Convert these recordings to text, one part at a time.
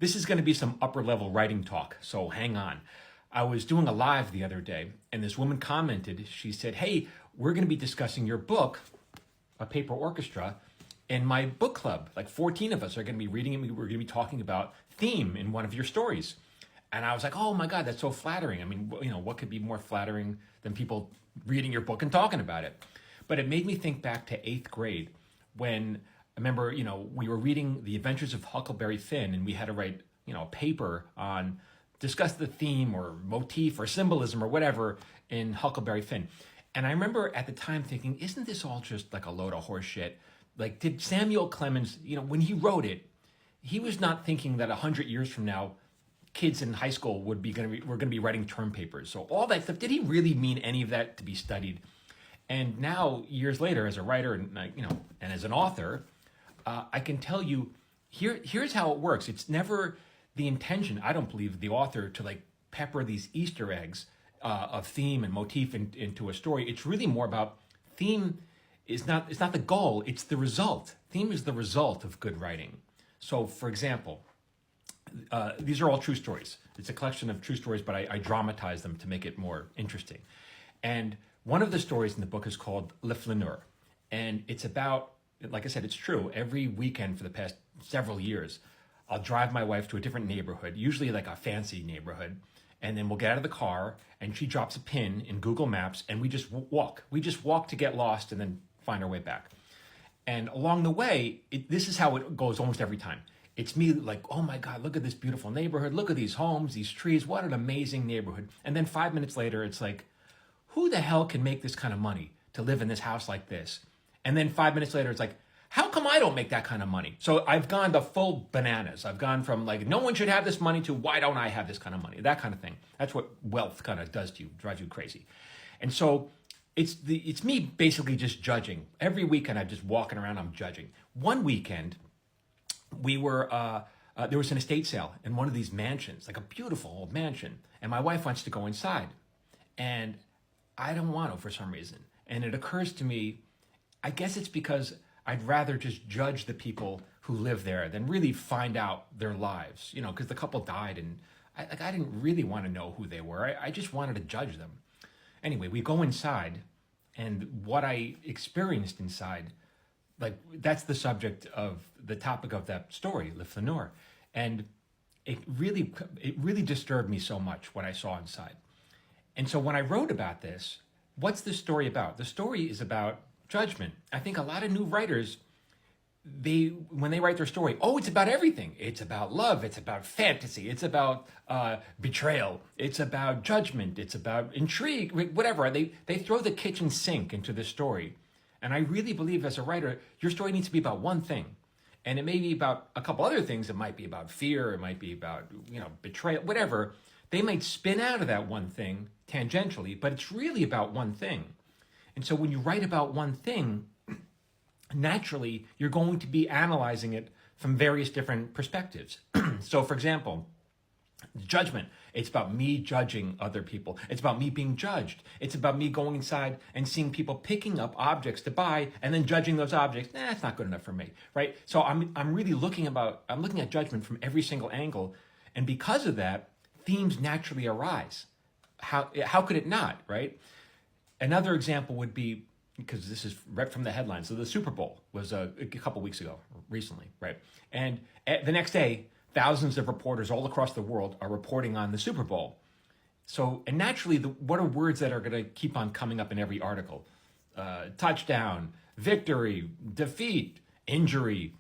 This is going to be some upper level writing talk, so hang on. I was doing a live the other day, and this woman commented. She said, "Hey, we're going to be discussing your book, A Paper Orchestra, in my book club. Like 14 of us are going to be reading it. We're going to be talking about theme in one of your stories." And I was like, "Oh my God, that's so flattering. I mean, what could be more flattering than people reading your book and talking about it?" But it made me think back to 8th grade when I remember, we were reading The Adventures of Huckleberry Finn, and we had to write, a paper on discuss the theme or motif or symbolism or whatever in Huckleberry Finn. And I remember at the time thinking, isn't this all just like a load of horse shit? Like, did Samuel Clemens, when he wrote it, he was not thinking that 100 years from now, kids in high school were going to be writing term papers. So all that stuff, did he really mean any of that to be studied? And now, years later, as a writer and and as an author, I can tell you, here's how it works. It's never the intention, I don't believe, the author to like pepper these Easter eggs of theme and motif into a story. It's really more about theme. It's not the goal. It's the result. Theme is the result of good writing. So, for example, these are all true stories. It's a collection of true stories, but I dramatize them to make it more interesting. And one of the stories in the book is called Le Flaneur. And it's about, like I said, it's true. Every weekend for the past several years, I'll drive my wife to a different neighborhood, usually like a fancy neighborhood. And then we'll get out of the car and she drops a pin in Google Maps and we just walk. We just walk to get lost and then find our way back. And along the way, this is how it goes almost every time. It's me like, oh my God, look at this beautiful neighborhood. Look at these homes, these trees. What an amazing neighborhood. And then 5 minutes later, it's like, who the hell can make this kind of money to live in this house like this? And then 5 minutes later, it's like, how come I don't make that kind of money? So I've gone the full bananas. I've gone from like, no one should have this money to why don't I have this kind of money? That kind of thing. That's what wealth kind of does to you, drives you crazy. And so it's me basically just judging. Every weekend I'm just walking around, I'm judging. One weekend, we were, there was an estate sale in one of these mansions, like a beautiful old mansion. And my wife wants to go inside. And I don't want to for some reason. And it occurs to me, I guess it's because I'd rather just judge the people who live there than really find out their lives, because the couple died and I didn't really want to know who they were. I just wanted to judge them. Anyway, we go inside and what I experienced inside, like that's the subject of the topic of that story, Le Flaneur. And it really disturbed me so much what I saw inside. And so when I wrote about this, what's this story about? The story is about judgment. I think a lot of new writers, when they write their story, it's about everything. It's about love. It's about fantasy. It's about betrayal. It's about judgment. It's about intrigue, whatever. They throw the kitchen sink into the story. And I really believe as a writer, your story needs to be about one thing. And it may be about a couple other things. It might be about fear. It might be about, betrayal, whatever. They might spin out of that one thing tangentially, but it's really about one thing. And so when you write about one thing, naturally, you're going to be analyzing it from various different perspectives. So for example, judgment, it's about me judging other people. It's about me being judged. It's about me going inside and seeing people picking up objects to buy and then judging those objects. It's not good enough for me, right? So I'm really looking at judgment from every single angle. And because of that, themes naturally arise. How could it not, right? Another example would be, because this is right from the headline. So the Super Bowl was a couple weeks ago, recently, right? And the next day, thousands of reporters all across the world are reporting on the Super Bowl. So, and naturally, what are words that are going to keep on coming up in every article? Touchdown, victory, defeat, injury,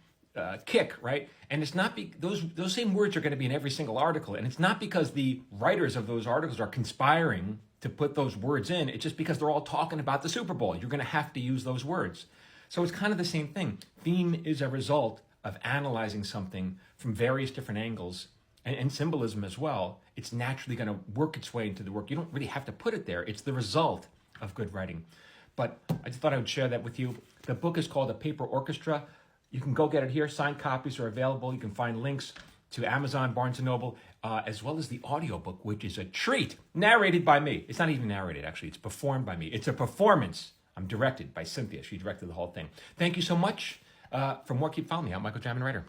kick, right? And it's not those same words are going to be in every single article. And it's not because the writers of those articles are conspiring to put those words in. It's just because they're all talking about the Super Bowl. You're going to have to use those words. So it's kind of the same thing. Theme is a result of analyzing something from various different angles and symbolism as well. It's naturally going to work its way into the work. You don't really have to put it there. It's the result of good writing. But I just thought I would share that with you. The book is called A Paper Orchestra. You can go get it here. Signed copies are available. You can find links to Amazon, Barnes & Noble, as well as the audiobook, which is a treat, narrated by me. It's not even narrated, actually. It's performed by me. It's a performance. I'm directed by Cynthia. She directed the whole thing. Thank you so much. For more, keep following me. I'm Michael Jamin, writer.